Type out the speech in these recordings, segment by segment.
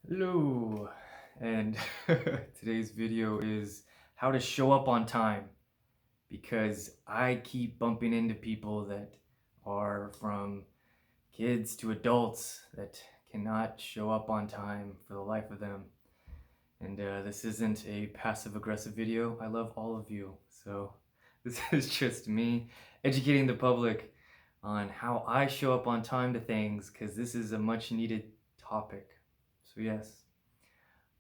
Hello, and today's video is how to show up on time because I keep bumping into people that are from kids to adults that cannot show up on time for the life of them. And this isn't a passive aggressive video. I love all of you. So this is just me educating the public on how I show up on time to things because this is a much needed topic. So, yes.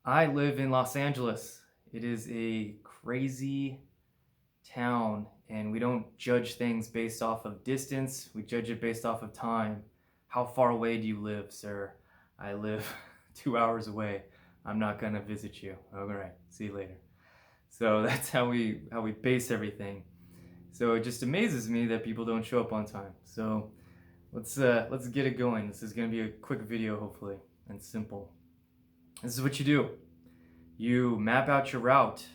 I live in Los Angeles. It is a crazy town, and we don't judge things based off of distance. We judge it based off of time. How far away do you live, sir? I live 2 hours away. I'm not gonna visit you. All right, see you later. So that's how we base everything. So it just amazes me that people don't show up on time. So let's get it going. This is gonna be a quick video, hopefully, and simple. This is what you do. You map out your route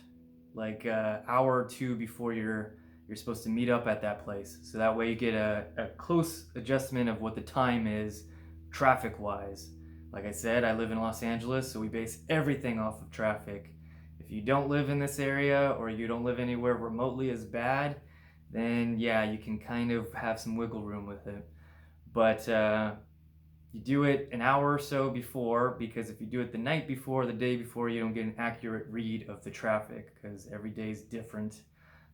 like an hour or two before you're supposed to meet up at that place. So that way you get a close adjustment of what the time is traffic wise. Like I said, I live in Los Angeles, so we base everything off of traffic. If you don't live in this area or you don't live anywhere remotely as bad, then yeah, you can kind of have some wiggle room with it. But you do it an hour or so before, because if you do it the night before, the day before, you don't get an accurate read of the traffic because every day is different,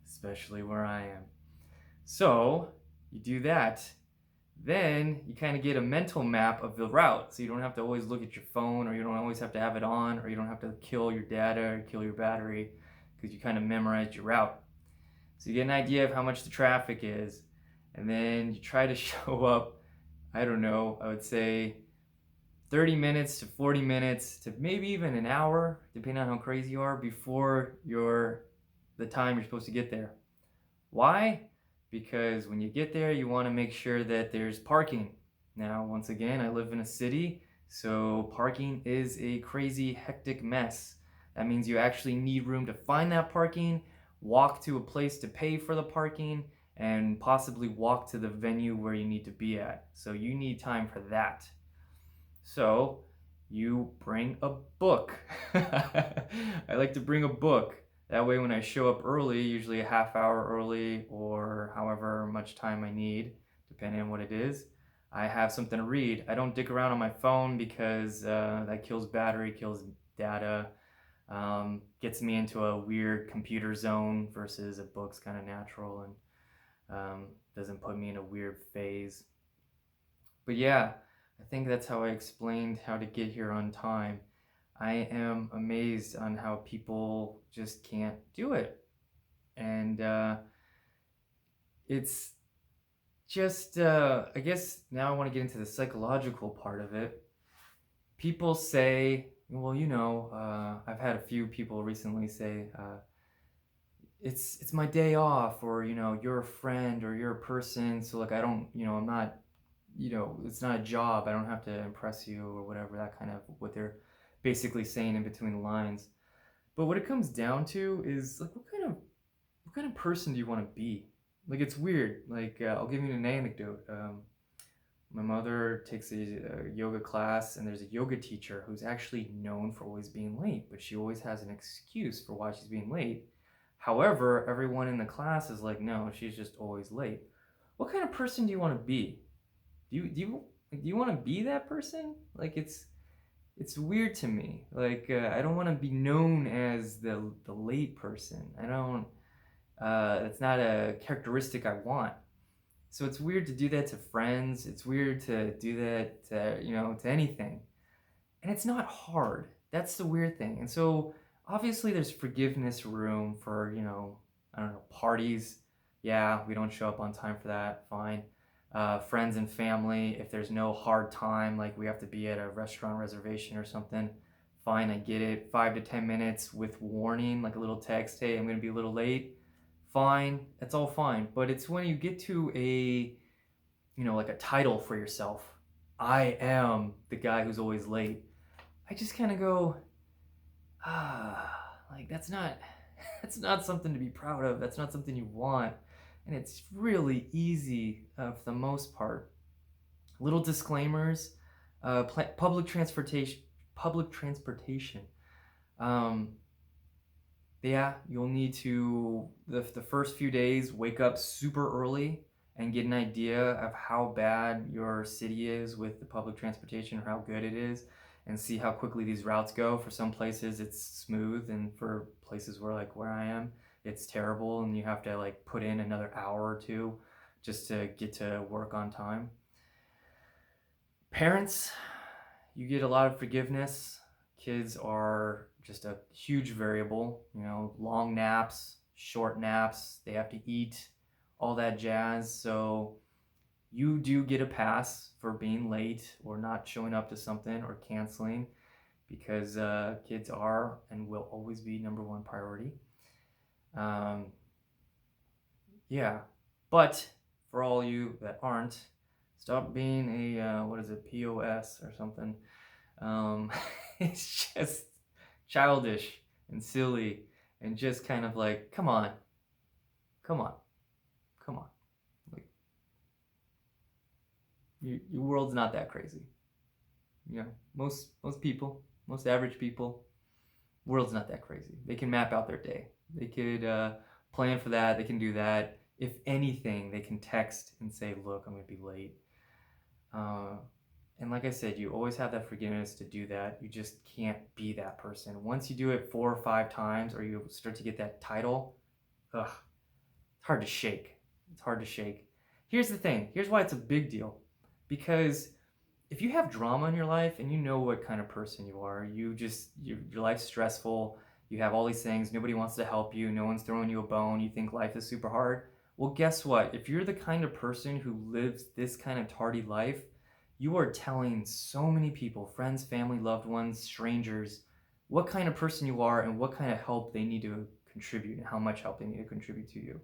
especially where I am. So you do that. Then you kind of get a mental map of the route, so you don't have to always look at your phone, or you don't always have to have it on, or you don't have to kill your data or kill your battery, because you kind of memorized your route. So you get an idea of how much the traffic is, and then you try to show up, I don't know, I would say 30 minutes to 40 minutes to maybe even an hour, depending on how crazy you are, before the time you're supposed to get there. Why? Because when you get there, you want to make sure that there's parking. Now, once again, I live in a city, so parking is a crazy, hectic mess. That means you actually need room to find that parking, walk to a place to pay for the parking, and possibly walk to the venue where you need to be at. So you need time for that. So you bring a book. I like to bring a book. That way when I show up early, usually a half hour early or however much time I need, depending on what it is, I have something to read. I don't dick around on my phone because that kills battery, kills data, gets me into a weird computer zone versus a book's kind of natural and doesn't put me in a weird phase. But yeah, I think that's how I explained how to get here on time. I am amazed on how people just can't do it. And it's just, I guess now I want to get into the psychological part of it. People say, well, I've had a few people recently say, it's my day off, or you're a friend or you're a person, so like I don't, I'm not, it's not a job, I don't have to impress you or whatever, that kind of what they're basically saying in between the lines. But what it comes down to is like what kind of person do you want to be? Like it's weird. Like I'll give you an anecdote. My mother takes a yoga class, and there's a yoga teacher who's actually known for always being late, but she always has an excuse for why she's being late. However, everyone in the class is like, no, she's just always late. What kind of person do you want to be? Do you want to be that person? Like it's weird to me. Like I don't want to be known as the late person. I don't. It's not a characteristic I want. So it's weird to do that to friends. It's weird to do that to to anything. And it's not hard. That's the weird thing. And so obviously there's forgiveness room for I don't know, parties. Yeah, we don't show up on time for that. Fine. Friends and family, if there's no hard time, like we have to be at a restaurant reservation or something, fine, I get it. 5 to 10 minutes with warning, like a little text, hey, I'm going to be a little late. Fine, it's all fine. But it's when you get to like a title for yourself. I am the guy who's always late. I just kind of go, like that's not that's not something to be proud of. That's not something you want. And it's really easy for the most part. Little disclaimers: public transportation public transportation. Um, yeah, you'll need to, the first few days, wake up super early and get an idea of how bad your city is with the public transportation or how good it is, and see how quickly these routes go. For some places it's smooth, and for places where I am, it's terrible and you have to like put in another hour or two just to get to work on time. Parents, you get a lot of forgiveness. Kids are just a huge variable, long naps, short naps, they have to eat, all that jazz. So you do get a pass for being late or not showing up to something or canceling, because kids are and will always be number one priority. Um, yeah, but for all you that aren't, stop being a what is it, POS or something. It's just childish and silly and just kind of like, come on, come on, come on. Like, your world's not that crazy. Most people, most average people, world's not that crazy. They can map out their day. They could plan for that. They can do that. If anything, they can text and say, look, I'm going to be late. And like I said, you always have that forgiveness to do that. You just can't be that person. Once you do it 4 or 5 times, or you start to get that title, it's hard to shake. It's hard to shake. Here's the thing. Here's why it's a big deal. Because if you have drama in your life and you know what kind of person you are, your life's stressful, you have all these things, nobody wants to help you, no one's throwing you a bone, you think life is super hard. Well, guess what? If you're the kind of person who lives this kind of tardy life, you are telling so many people, friends, family, loved ones, strangers, what kind of person you are and what kind of help they need to contribute and how much help they need to contribute to you.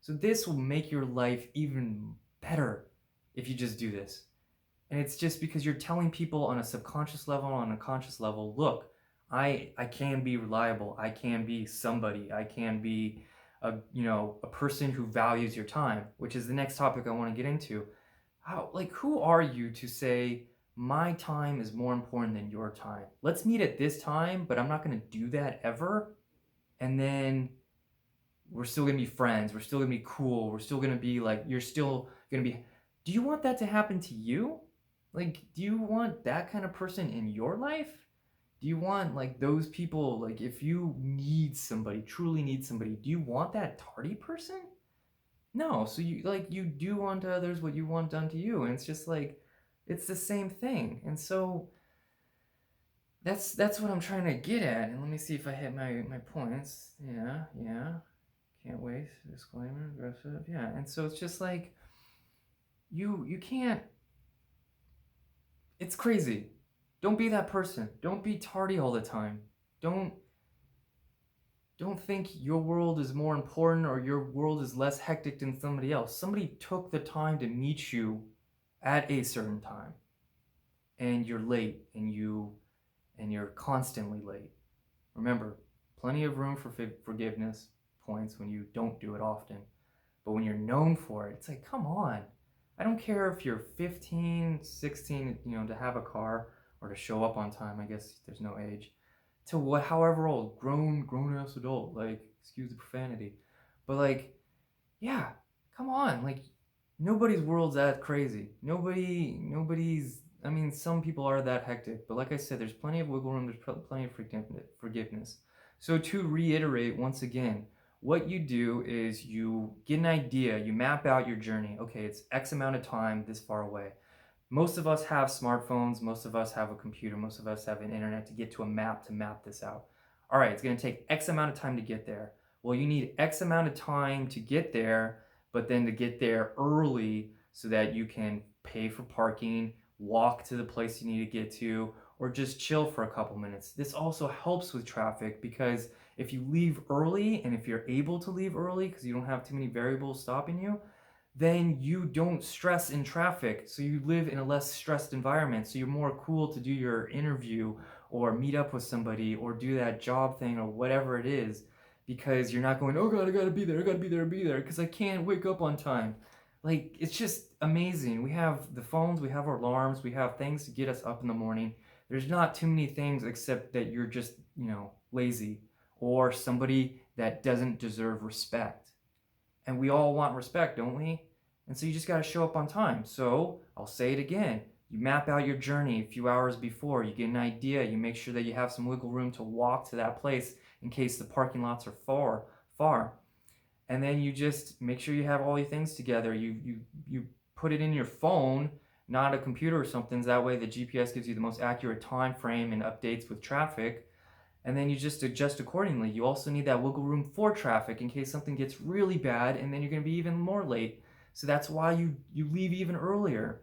So this will make your life even better if you just do this. And it's just because you're telling people on a subconscious level, on a conscious level, look, I can be reliable. I can be somebody. I can be a person who values your time, which is the next topic I want to get into. Who are you to say my time is more important than your time? Let's meet at this time, but I'm not going to do that ever. And then we're still going to be friends. We're still going to be cool. We're still going to be like, you're still going to be. Do you want that to happen to you? Like, do you want that kind of person in your life? Do you want like those people, like if you need somebody, truly need somebody, do you want that tardy person? No, so you do unto others what you want done to you, and it's just like it's the same thing. And so that's what I'm trying to get at. And let me see if I hit my points. Yeah. Can't wait. Disclaimer, aggressive. Yeah. And so it's just like you can't. It's crazy. Don't be that person. Don't be tardy all the time. Don't think your world is more important or your world is less hectic than somebody else. Somebody took the time to meet you at a certain time, and you're late, and you're constantly late. Remember, plenty of room for forgiveness points when you don't do it often. But when you're known for it, it's like, come on. I don't care if you're 15, 16, to have a car or to show up on time. I guess there's no age. To however old, grown ass adult, like, excuse the profanity. But like, yeah, come on. Like, nobody's world's that crazy. Nobody's, I mean, some people are that hectic, but like I said, there's plenty of wiggle room, there's plenty of forgiveness. So to reiterate once again, what you do is you get an idea, you map out your journey. Okay, it's X amount of time this far away. Most of us have smartphones, most of us have a computer, most of us have an internet to get to a map to map this out. All right, it's going to take X amount of time to get there. Well, you need X amount of time to get there, but then to get there early so that you can pay for parking, walk to the place you need to get to, or just chill for a couple minutes. This also helps with traffic, because if you leave early, and if you're able to leave early because you don't have too many variables stopping you, then you don't stress in traffic. So you live in a less stressed environment. So you're more cool to do your interview or meet up with somebody or do that job thing or whatever it is, because you're not going, oh God, I gotta be there, because I can't wake up on time. Like, it's just amazing. We have the phones, we have our alarms, we have things to get us up in the morning, There's not too many things except that you're just, lazy or somebody that doesn't deserve respect. And we all want respect, don't we? And so you just got to show up on time. So I'll say it again. You map out your journey a few hours before. You get an idea. You make sure that you have some wiggle room to walk to that place in case the parking lots are far. And then you just make sure you have all your things together. You put it in your phone, not a computer or something. That way the GPS gives you the most accurate time frame and updates with traffic. And then you just adjust accordingly. You also need that wiggle room for traffic in case something gets really bad, and then you're going to be even more late. So that's why you leave even earlier.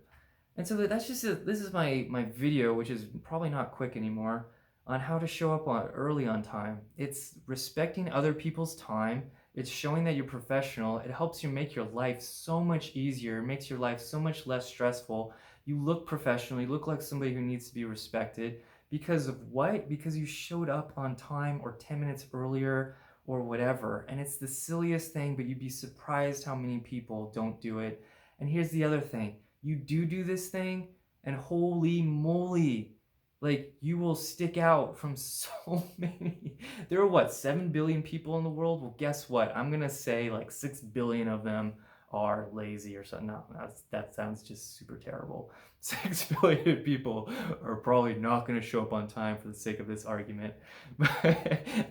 And so that's just this is my video, which is probably not quick anymore, on how to show up early on time. It's respecting other people's time. It's showing that you're professional. It helps you make your life so much easier. It makes your life so much less stressful. You look professional. You look like somebody who needs to be respected. Because of what? Because you showed up on time or 10 minutes earlier or whatever. And it's the silliest thing, but you'd be surprised how many people don't do it. And here's the other thing. You do this thing, and holy moly, like you will stick out from so many. There are what, 7 billion people in the world? Well, guess what? I'm gonna say like 6 billion of them are lazy or something. No, that sounds just super terrible. 6 billion people are probably not going to show up on time for the sake of this argument.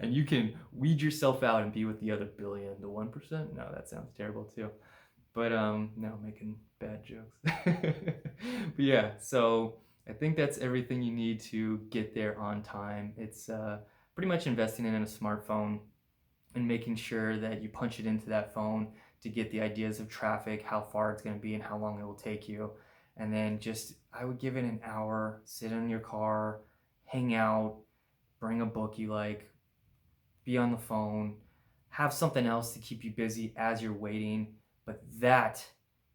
And you can weed yourself out and be with the other billion, the 1%. No, that sounds terrible too. But no, making bad jokes. But yeah, so I think that's everything you need to get there on time. It's pretty much investing in a smartphone and making sure that you punch it into that phone to get the ideas of traffic, how far it's going to be, and how long it will take you. And then I would give it an hour, sit in your car, hang out, bring a book you like, be on the phone, have something else to keep you busy as you're waiting. But that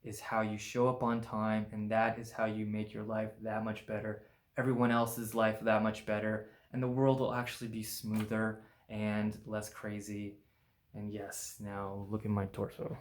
is how you show up on time, and that is how you make your life that much better, everyone else's life that much better, and the world will actually be smoother and less crazy. And yes, now look at my torso.